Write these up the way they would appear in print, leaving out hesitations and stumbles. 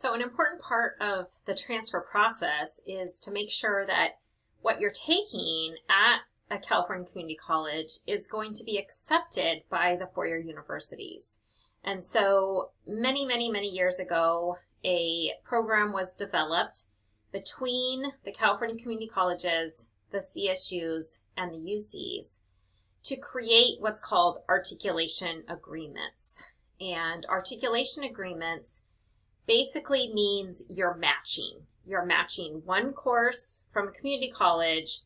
So an important part of the transfer process is to make sure that what you're taking at a California community college is going to be accepted by the four-year universities. And so many years ago, a program was developed between the California community colleges, the CSUs, and the UCs to create what's called articulation agreements. And articulation agreements basically means you're matching. You're matching one course from a community college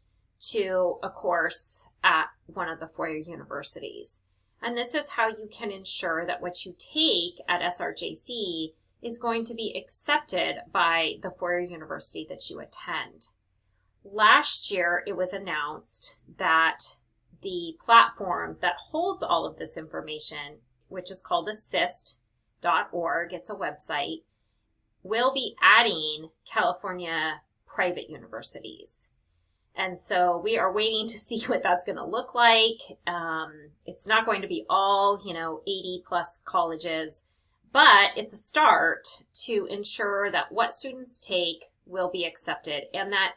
to a course at one of the four-year universities. And this is how you can ensure that what you take at SRJC is going to be accepted by the four-year university that you attend. Last year, it was announced that the platform that holds all of this information, which is called assist.org, it's a website, will be adding California private universities. And so we are waiting to see what that's going to look like. It's not going to be all, 80 plus colleges, but it's a start to ensure that what students take will be accepted and that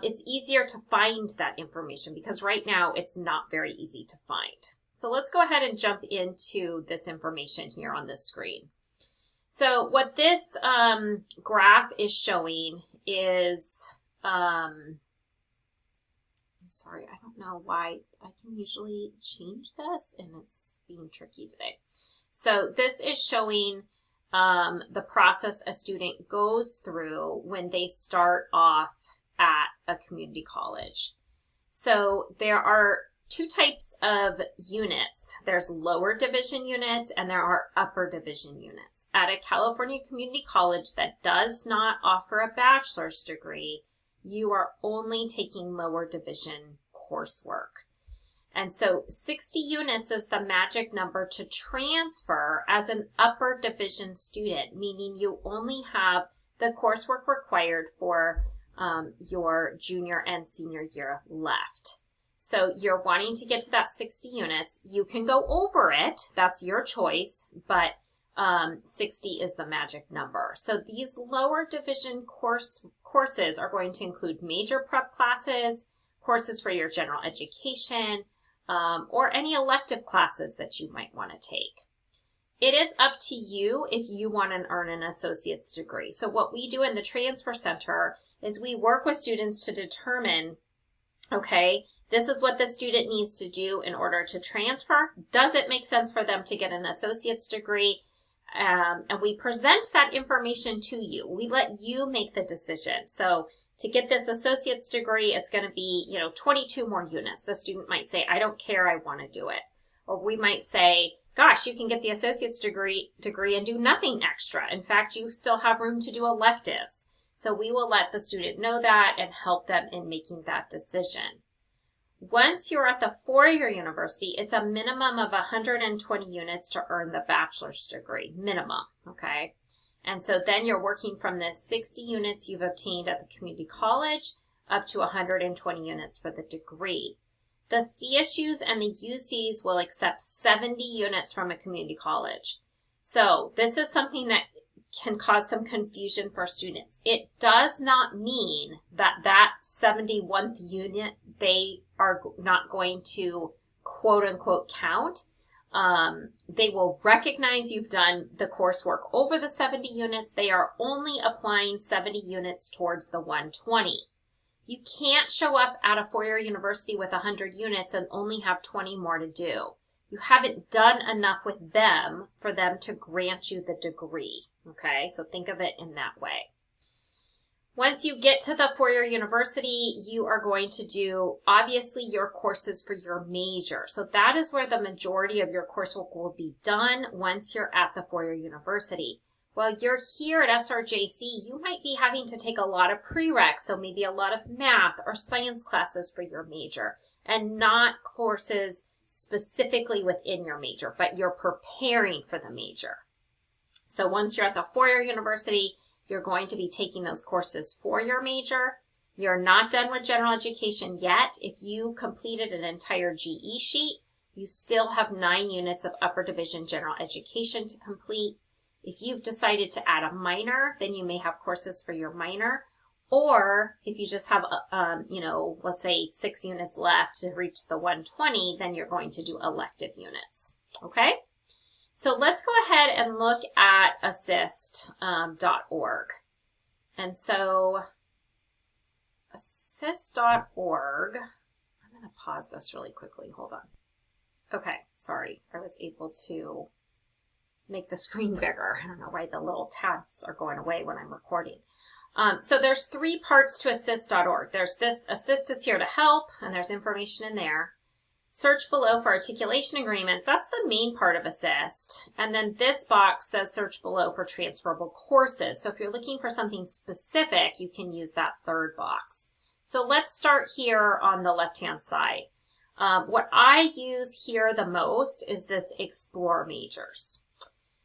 it's easier to find that information because right now it's not very easy to find. So let's go ahead and jump into this information here on this screen. So what this graph is showing is, I'm sorry, I don't know why I can usually change this and it's being tricky today. So this is showing the process a student goes through when they start off at a community college. So there are two types of units. There's lower division units and there are upper division units. At a California community college that does not offer a bachelor's degree, you are only taking lower division coursework. And so 60 units is the magic number to transfer as an upper division student, meaning you only have the coursework required for your junior and senior year left. So you're wanting to get to that 60 units. You can go over it. That's your choice, but 60 is the magic number. So these lower division courses are going to include major prep classes, courses for your general education, or any elective classes that you might want to take. It is up to you if you want to earn an associate's degree. So what we do in the Transfer Center is we work with students to determine, okay, this is what the student needs to do in order to transfer. Does it make sense for them to get an associate's degree? And we present that information to you. We let you make the decision. So to get this associate's degree, it's going to be, 22 more units. The student might say, I don't care, I want to do it. Or we might say, gosh, you can get the associate's degree and do nothing extra. In fact, you still have room to do electives. So we will let the student know that and help them in making that decision. Once you're at the four-year university, it's a minimum of 120 units to earn the bachelor's degree, minimum, okay? And so then you're working from the 60 units you've obtained at the community college up to 120 units for the degree. The CSUs and the UCs will accept 70 units from a community college. So this is something that can cause some confusion for students. It does not mean that 71th unit, they are not going to quote unquote count. They will recognize you've done the coursework over the 70 units. They are only applying 70 units towards the 120. You can't show up at a four-year university with 100 units and only have 20 more to do. You haven't done enough with them for them to grant you the degree, okay? So think of it in that way. Once you get to the four-year university, you are going to do, obviously, your courses for your major. So that is where the majority of your coursework will be done once you're at the four-year university. While you're here at SRJC, you might be having to take a lot of prereqs, so maybe a lot of math or science classes for your major, and not courses specifically within your major, but you're preparing for the major. So once you're at the four-year university, you're going to be taking those courses for your major. You're not done with general education yet. If you completed an entire GE sheet, you still have 9 units of upper division general education to complete. If you've decided to add a minor, then you may have courses for your minor. Or if you just have, let's say 6 units left to reach the 120, then you're going to do elective units. Okay? So let's go ahead and look at assist.org. And so assist.org, I'm going to pause this really quickly. Hold on. Okay, sorry. I was able to make the screen bigger. I don't know why the little tabs are going away when I'm recording. So there's 3 parts to assist.org. There's this, assist is here to help, and there's information in there. Search below for articulation agreements. That's the main part of assist. And then this box says search below for transferable courses. So if you're looking for something specific, you can use that 3rd box. So let's start here on the left-hand side. What I use here the most is this Explore Majors.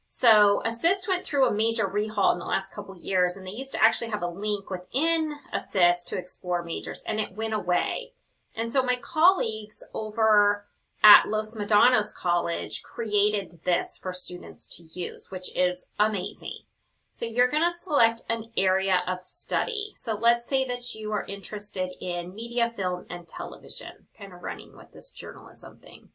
So Assist went through a major rehaul in the last couple years, and they used to actually have a link within Assist to Explore Majors, and it went away. And so my colleagues over at Los Medanos College created this for students to use, which is amazing. So you're going to select an area of study. So let's say that you are interested in media, film, and television, kind of running with this journalism thing.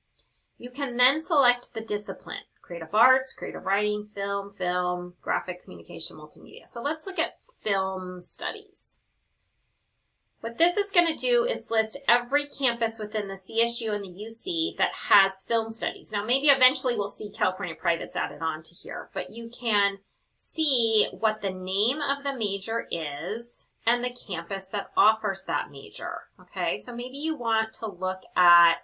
You can then select the discipline. Creative arts, creative writing, film, graphic communication, multimedia. So let's look at film studies. What this is going to do is list every campus within the CSU and the UC that has film studies. Now, maybe eventually we'll see California Privates added on to here, but you can see what the name of the major is and the campus that offers that major. Okay, so maybe you want to look at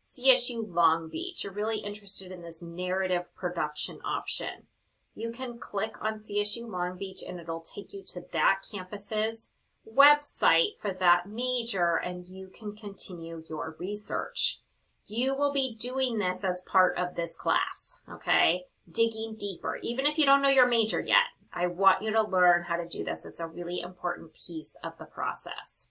CSU Long Beach. You're really interested in this narrative production option. You can click on CSU Long Beach and it'll take you to that campus's website for that major, and you can continue your research. You will be doing this as part of this class, okay? Digging deeper. Even if you don't know your major yet, I want you to learn how to do this. It's a really important piece of the process.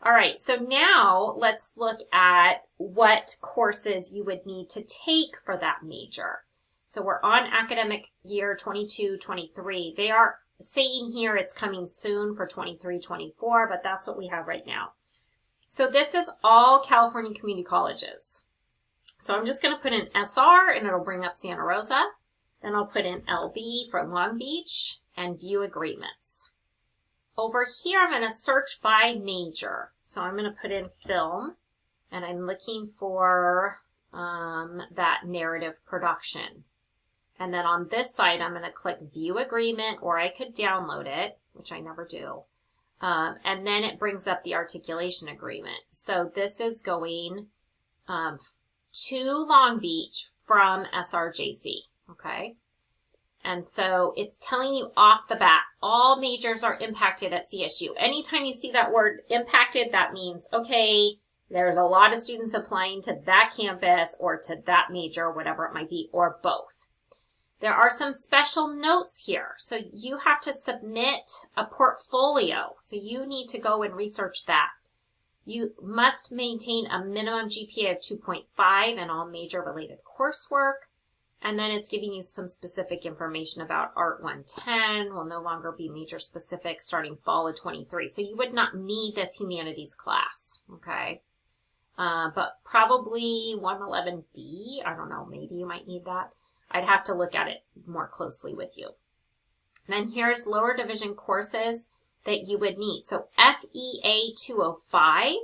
All right, so now let's look at what courses you would need to take for that major. So we're on academic year 22-23. They are saying here it's coming soon for 23-24, but that's what we have right now. So this is all California community colleges. So I'm just going to put in SR and it'll bring up Santa Rosa. Then I'll put in LB for Long Beach and view agreements. Over here, I'm going to search by major. So I'm going to put in film, and I'm looking for that narrative production. And then on this side, I'm going to click View Agreement, or I could download it, which I never do. And then it brings up the articulation agreement. So this is going to Long Beach from SRJC, okay? And so it's telling you off the bat, all majors are impacted at CSU. Anytime you see that word impacted, that means, okay, there's a lot of students applying to that campus or to that major, whatever it might be, or both. There are some special notes here. So you have to submit a portfolio. So you need to go and research that. You must maintain a minimum GPA of 2.5 in all major related coursework. And then it's giving you some specific information about Art 110 will no longer be major specific starting fall of 23. So you would not need this humanities class, okay? But probably 111B, I don't know, maybe you might need that. I'd have to look at it more closely with you. Then here's lower division courses that you would need. So FEA 205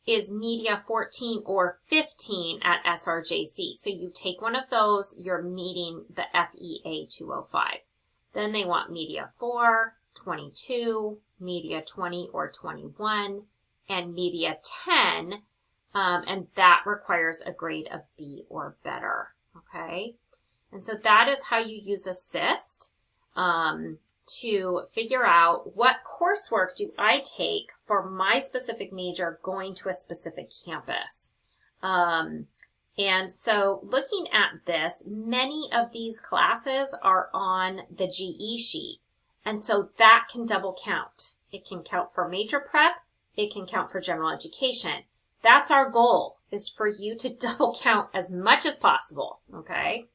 is Media 14 or 15 at SRJC. So you take one of those, you're meeting the FEA 205. Then they want Media 4, 22, Media 20 or 21, and Media 10, and that requires a grade of B or better, okay? And so that is how you use Assist to figure out what coursework do I take for my specific major going to a specific campus. And so looking at this, many of these classes are on the GE sheet. And so that can double count. It can count for major prep. It can count for general education. That's our goal, is for you to double count as much as possible, okay?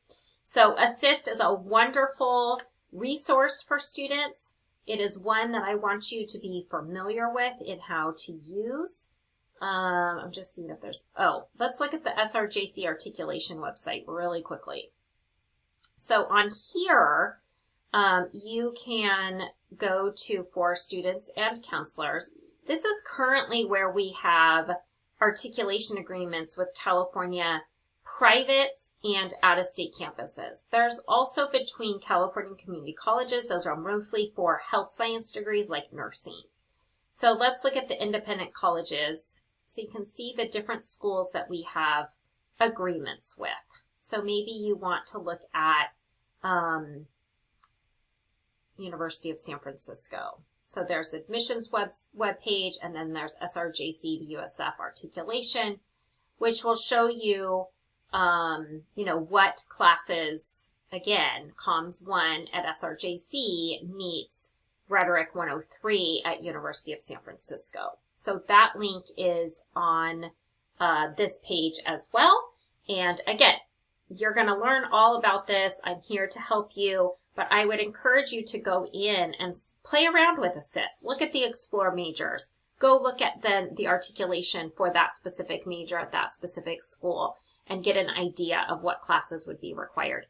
So Assist is a wonderful resource for students. It is one that I want you to be familiar with in how to use. I'm just seeing if there's, let's look at the SRJC articulation website really quickly. So on here, you can go to for students and counselors. This is currently where we have articulation agreements with California privates and out-of-state campuses. There's also between California community colleges. Those are mostly for health science degrees like nursing. So let's look at the independent colleges so you can see the different schools that we have agreements with. So maybe you want to look at University of San Francisco. So there's the admissions web page, and then there's SRJC to USF articulation, which will show you, what classes, again, Comms 1 at SRJC meets Rhetoric 103 at University of San Francisco. So that link is on this page as well. And again, you're going to learn all about this. I'm here to help you, but I would encourage you to go in and play around with Assist. Look at the Explore majors. Go look at the articulation for that specific major at that specific school and get an idea of what classes would be required.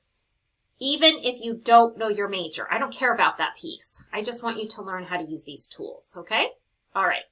Even if you don't know your major, I don't care about that piece. I just want you to learn how to use these tools, okay? All right.